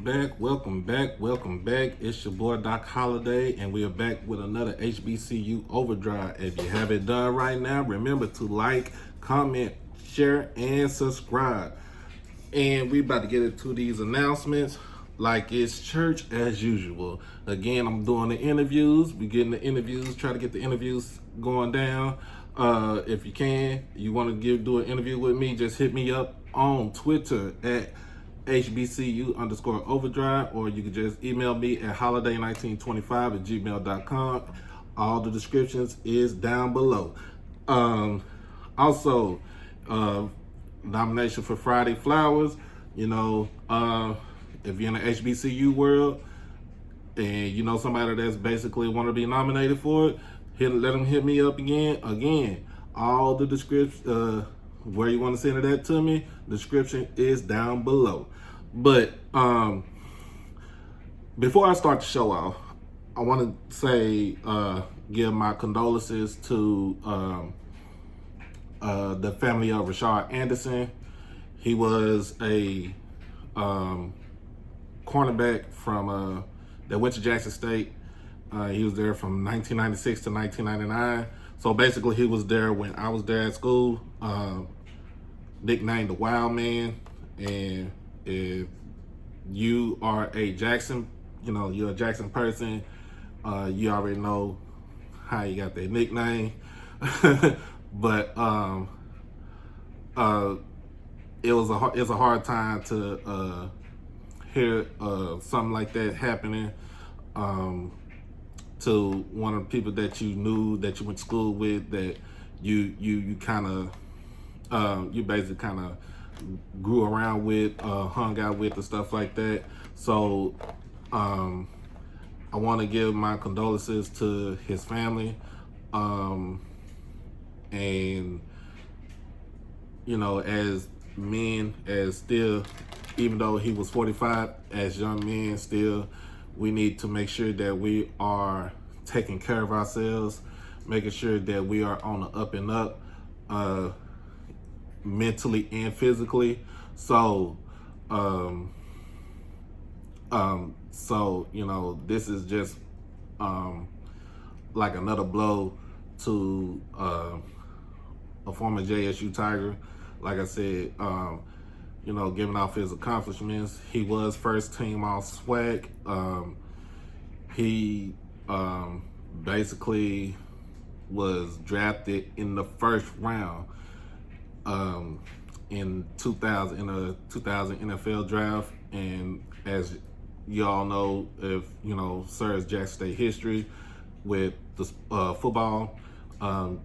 welcome back. It's your boy Doc Holiday, and we are back with another HBCU Overdrive. If you haven't done right now, remember to like, comment, share, and subscribe. And we about to get into these announcements like it's church as usual. Again, I'm doing the interviews. We getting the interviews, try to get the interviews going down. If you can, you want to do an interview with me, just hit me up on Twitter at HBCU_overdrive, or you can just email me at holiday1925@gmail.com. All the descriptions is down below. Also, nomination for Friday Flowers. You know, if you're in the HBCU world and you know somebody that's basically want to be nominated for it, let them hit me up again. All the description, where you want to send that to me, description is down below. But before I start the show off, I want to say, give my condolences to the family of Rashard Anderson. He was a cornerback from that went to Jackson State. He was there from 1996 to 1999. So basically, he was there when I was there at school. Nicknamed the Wild Man. And if you are a Jackson, you're a Jackson person, you already know how you got that nickname. But it's a hard time to hear something like that happening to one of the people that you knew, that you went to school with, that you kind of you basically kind of grew around with, hung out with, and stuff like that. So I want to give my condolences to his family, and as men, as still, even though he was 45, as young men still, we need to make sure that we are taking care of ourselves, making sure that we are on the up and up, mentally and physically. So this is just like another blow to a former JSU Tiger. Like I said, giving off his accomplishments. He was first team all SWAC. He basically was drafted in the first round in 2000 NFL draft. And as y'all know, if Sir's Jackson State history with the football,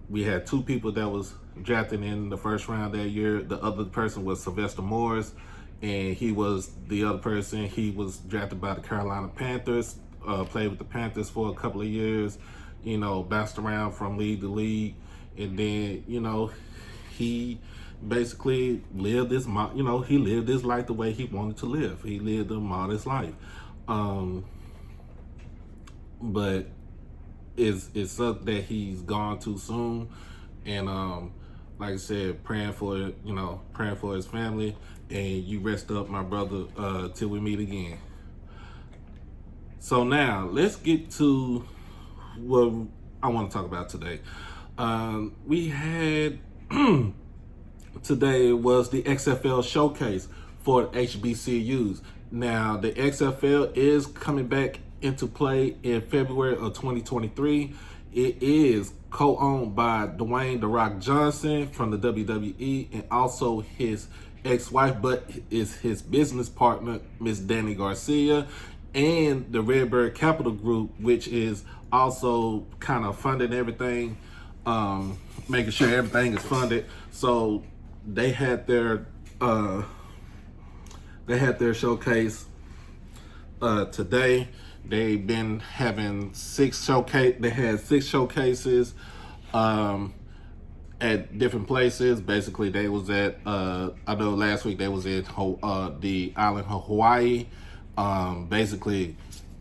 we had two people that was drafted in the first round that year. The other person was Sylvester Morris, and he was the other person. He was drafted by the Carolina Panthers, played with the Panthers for a couple of years, bounced around from league to league, and then he basically lived this he lived his life the way he wanted to live. He lived a modest life, but it's something that he's gone too soon. And like I said, praying for his family. And you rest up, my brother, till we meet again. So now let's get to what I want to talk about today. We had today was the XFL showcase for HBCUs. Now the XFL is coming back into play in February of 2023. It is co-owned by Dwayne "The Rock" Johnson from the WWE, and also his ex-wife, but is his business partner, Miss Danny Garcia, and the Redbird Capital Group, which is also kind of funding everything, making sure everything is funded. So they had their showcase today. They've been having six showcases at different places. Basically, they was at I know last week they was at the island of Hawaii. Basically,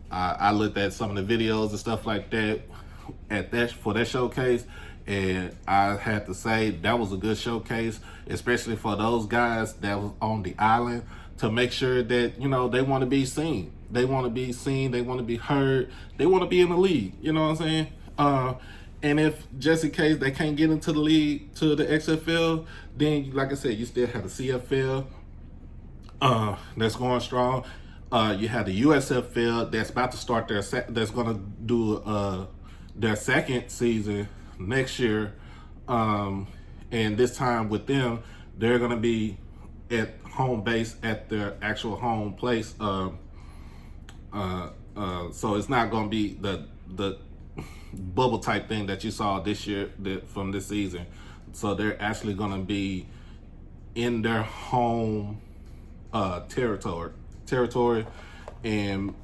I looked at some of the videos and stuff like that for that showcase, and I had to say that was a good showcase, especially for those guys that was on the island, to make sure that, you know, they want to be seen. They want to be seen. They want to be heard. They want to be in the league. You know what I'm saying? And if just in case they can't get into the league, to the XFL, then like I said, you still have the CFL that's going strong. You have the USFL that's about to start that's going to do their second season next year. And this time with them, they're going to be at home base at their actual home place. So it's not going to be the bubble type thing that you saw this year from this season. So they're actually going to be in their home territory, and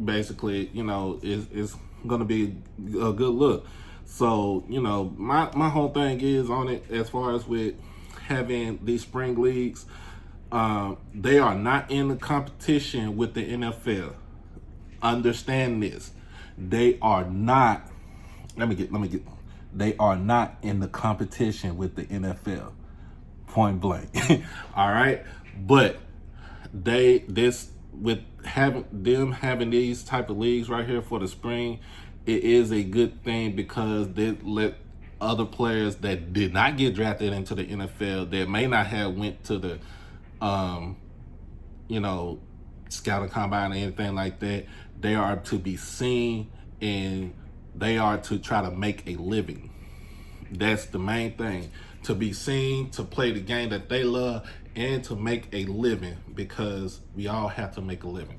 basically, you know, it's going to be a good look. So, you know, my whole thing is on it as far as with having these spring leagues. They are not in the competition with the NFL. Understand this. They are not. Let me get. They are not in the competition with the NFL. Point blank. All right, but with having these type of leagues right here for the spring, it is a good thing because they let other players that did not get drafted into the NFL, that may not have went to the you know, scouting combine or anything like that, they are to be seen and they are to try to make a living. That's the main thing, to be seen, to play the game that they love, and to make a living, because we all have to make a living.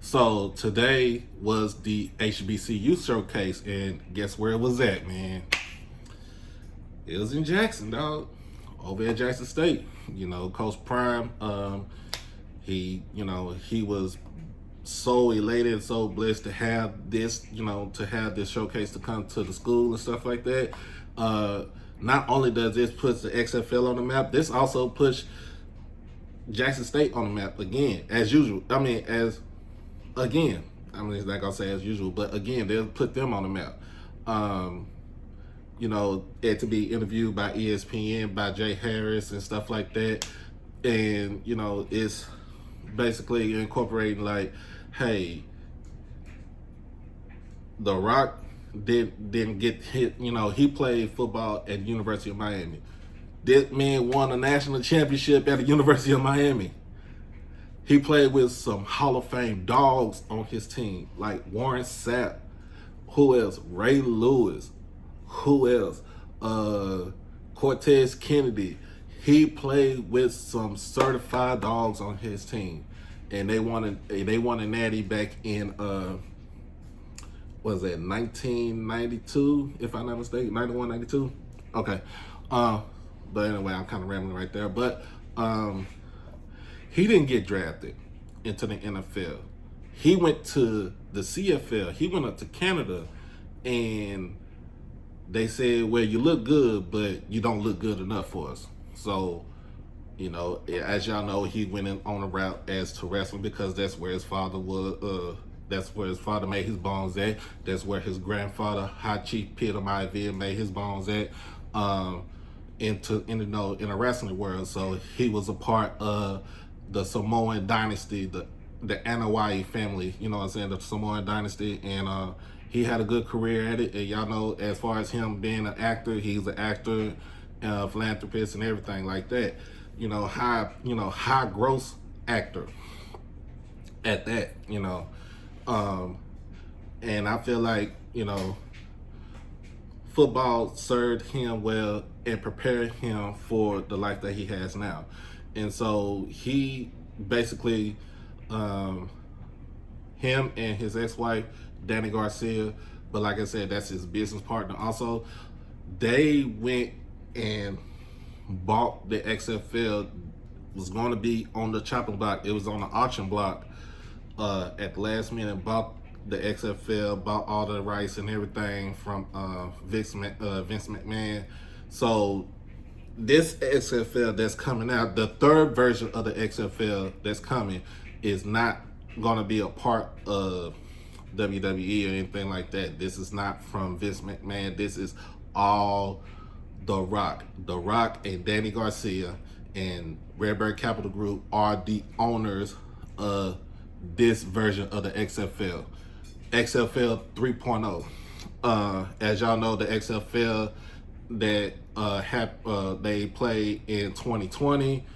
So today was the HBCU showcase, and guess where it was at, man? It was in Jackson, dog. Over at Jackson State. You know, Coach Prime, he was so elated, so blessed to have this, showcase to come to the school and stuff like that. Not only does this put the XFL on the map, this also puts Jackson State on the map again, as usual. I mean, it's not gonna say as usual, but again, they'll put them on the map. It to be interviewed by ESPN, by Jay Harris and stuff like that. And, it's basically incorporating like, hey, The Rock didn't get hit. He played football at the University of Miami. This man won a national championship at the University of Miami. He played with some Hall of Fame dogs on his team, like Warren Sapp. Who else? Ray Lewis. Who else? Cortez Kennedy. He played with some certified dogs on his team, and they won a natty back in was it 1992, if I'm not mistaken, 91, 92. Okay. But anyway, I'm kind of rambling right there. But he didn't get drafted into the NFL. He went to the CFL. He went up to Canada, and they said, well, you look good, but you don't look good enough for us. So, as y'all know, he went on a route as to wrestling, because that's where his father was. That's where his father made his bones at. That's where his grandfather, High Chief Peter Maivia, made his bones at. In a wrestling world. So he was a part of the Samoan dynasty, the Anoa'i family. You know what I'm saying? The Samoan dynasty, and he had a good career at it. And y'all know, as far as him being an actor, he's an actor, philanthropist, and everything like that. High gross actor at that. And I feel like football served him well and prepared him for the life that he has now. And so he basically, him and his ex-wife, Danny Garcia, but like I said, that's his business partner also, they went and bought the XFL. Was going to be on the chopping block. It was on the auction block at the last minute. Bought the XFL, bought all the rights and everything from Vince McMahon. So this XFL that's coming out, the third version of the XFL that's coming, is not going to be a part of WWE or anything like that. This is not from Vince McMahon. This is all The Rock. The Rock and Danny Garcia and Redbird Capital Group are the owners of this version of the XFL. XFL 3.0. As y'all know, the XFL that they played in 2020.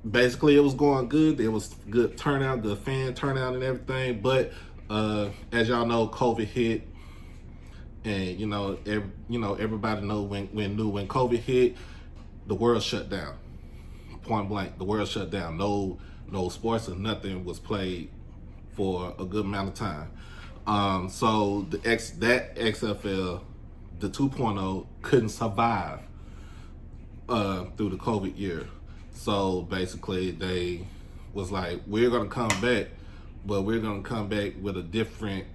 Basically, it was going good. It was good turnout, good fan turnout, and everything. But as y'all know, COVID hit, and everybody know when COVID hit, the world shut down. Point blank, the world shut down. No sports or nothing was played for a good amount of time. So that XFL, the 2.0, couldn't survive through the COVID year. So basically, they was like, we're gonna come back, but we're gonna come back with a different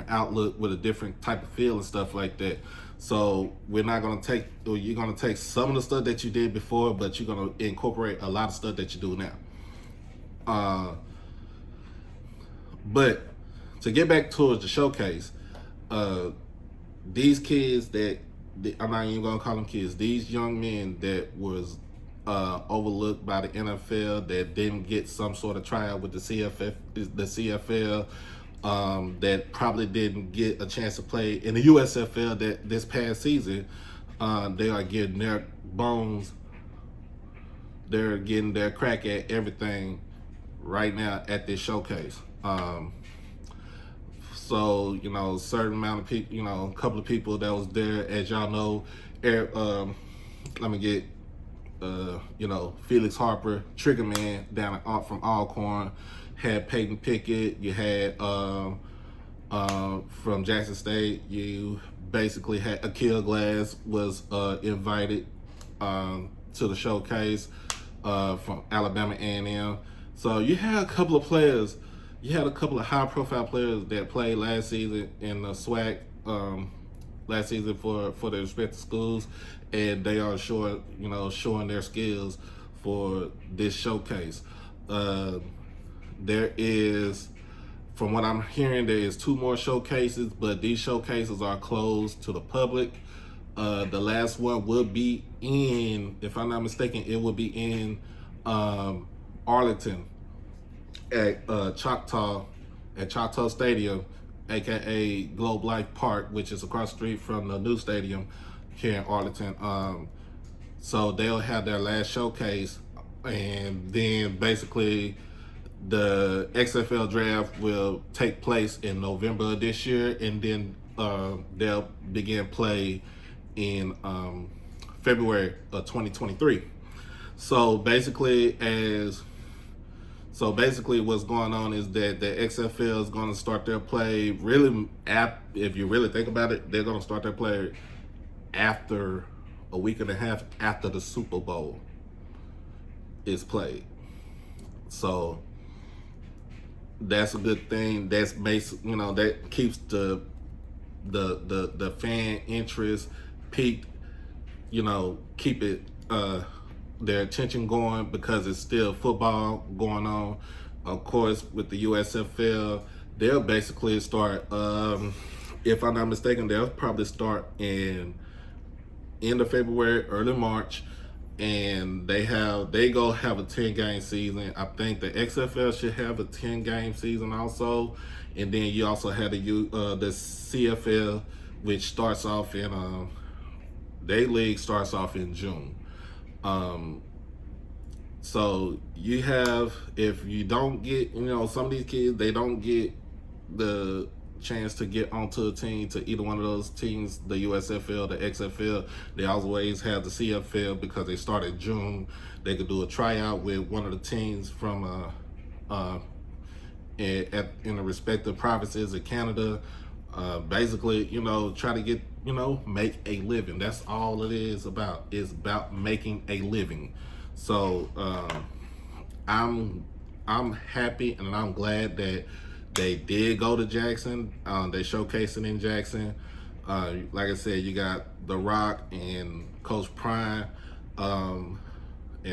outlook, with a different type of feel and stuff like that. So we're not gonna take, or you're gonna take some of the stuff that you did before, but you're gonna incorporate a lot of stuff that you do now. But to get back towards the showcase, these kids I'm not even gonna call them kids, these young men that was overlooked by the NFL, that didn't get some sort of tryout with the CFL, that probably didn't get a chance to play in the USFL this past season, they are getting their bones, they're getting their crack at everything right now at this showcase. So, certain amount of people, a couple of people that was there, as y'all know, let me get, Felix Harper, Trigger Man down from Alcorn, had Peyton Pickett, you had from Jackson State, you basically had Akil Glass was invited to the showcase from Alabama A&M. So you had a couple of players. You had a couple of high-profile players that played last season in the SWAC last season for their respective schools, and they are showing their skills for this showcase. There is, from what I'm hearing, there is 2 more showcases, but these showcases are closed to the public. The last one will be in, if I'm not mistaken, it will be in Arlington at Choctaw Stadium, aka Globe Life Park, which is across the street from the new stadium here in Arlington. So they'll have their last showcase, and then basically the XFL draft will take place in November of this year, and then they'll begin play in February of 2023. So basically what's going on is that the XFL is going to start their play if you really think about it, they're going to start their play after a week and a half after the Super Bowl is played. So that's a good thing. That's that keeps the fan interest peaked, keep it their attention going, because it's still football going on. Of course, with the USFL, they'll basically start, if I'm not mistaken, they'll probably start in end of February, early March, and they go have a 10-game season. I think the XFL should have a 10-game season also, and then you also have the CFL, which starts off in their league starts off in June. So you have, if you don't get, some of these kids, they don't get the chance to get onto a team, to either one of those teams, the USFL, the XFL. They always have the CFL because they start in June. They could do a tryout with one of the teams from in the respective provinces of Canada. Basically, try to get, make a living. That's all it is about. It's about making a living. So I'm happy and I'm glad that they did go to Jackson. They showcasing in Jackson. Like I said, you got The Rock and Coach Prime. In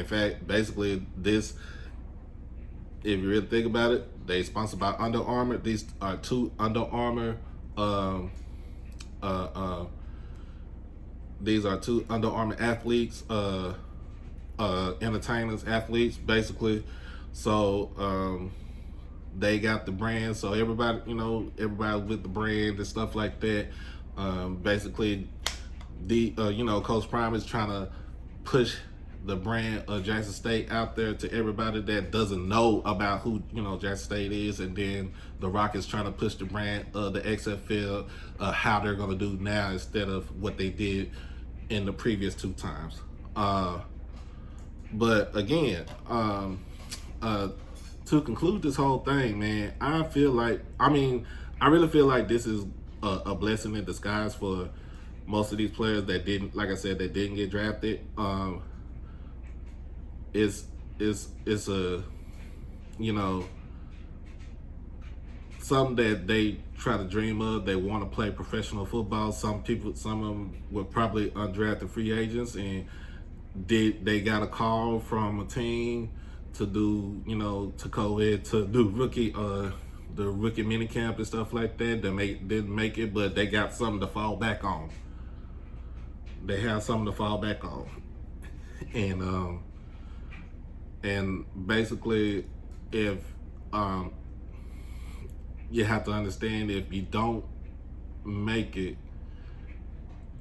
fact, basically this, if you really think about it, they sponsored by Under Armour. These are 2 Under Armour these are 2 Under Armour athletes entertainers, athletes, basically. So they got the brand, so everybody, everybody with the brand and stuff like that. Basically, the Coach Prime is trying to push the brand of Jackson State out there to everybody that doesn't know about who Jackson State is, and then the Rockets trying to push the brand of the XFL, how they're gonna do now instead of what they did in the previous 2 times. But again, to conclude this whole thing, man, I really feel like this is a blessing in disguise for most of these players that didn't, like I said, that didn't get drafted. It's a, something that they try to dream of. They want to play professional football. Some of them were probably undrafted free agents, and they got a call from a team to do, to go ahead to do the rookie mini camp and stuff like that. Didn't make it, but they got something to fall back on. They have something to fall back on, and basically, if you have to understand, if you don't make it,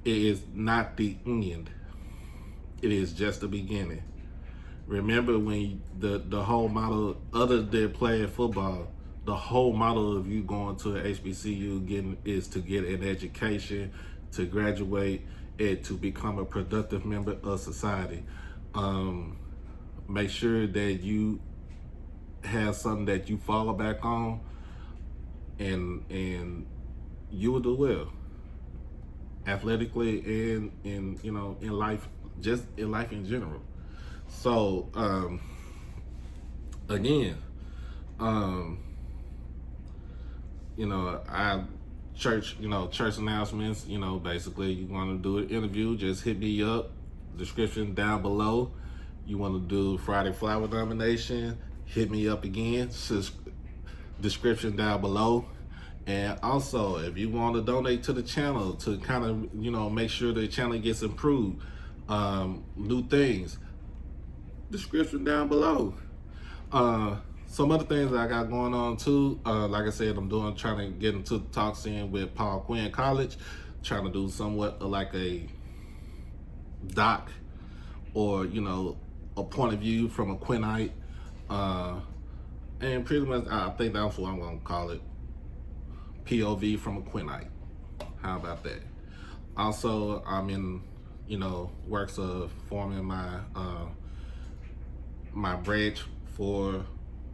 it is not the end. It is just the beginning. Remember, when the whole model, other than playing football, the whole model of you going to an HBCU is to get an education, to graduate, and to become a productive member of society. Make sure that you have something that you fall back on, and you will do well, athletically and in life, just in life in general. So again, I church announcements. Basically, you want to do an interview, just hit me up. Description down below. You want to do Friday Flower nomination, hit me up again. Description down below. And also, if you want to donate to the channel to kind of make sure the channel gets improved, new things, description down below. Some other things that I got going on too, like I said, trying to get into talks in with Paul Quinn College, trying to do somewhat like a doc, or a point of view from a Quinnite, and pretty much I think that's what I'm gonna call it, POV from a Quinnite. How about that? Also, I'm in works of forming my my branch for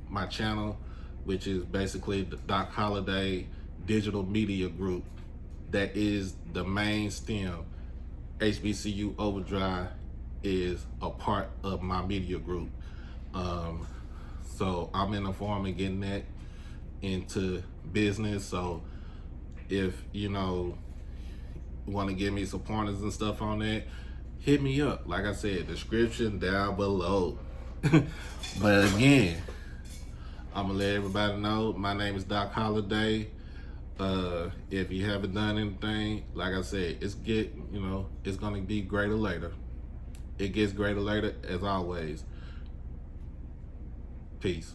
my channel, which is basically the Doc Holliday Digital Media Group. That is the main stem. HBCU Overdrive is a part of my media group. So I'm in the form of getting that into business. So if want to give me some pointers and stuff on that, hit me up. Like I said, description down below. But again, I'm gonna let everybody know my name is Doc Holliday. If you haven't done anything, like I said, it's gonna be greater later. It gets greater later, as always. Peace.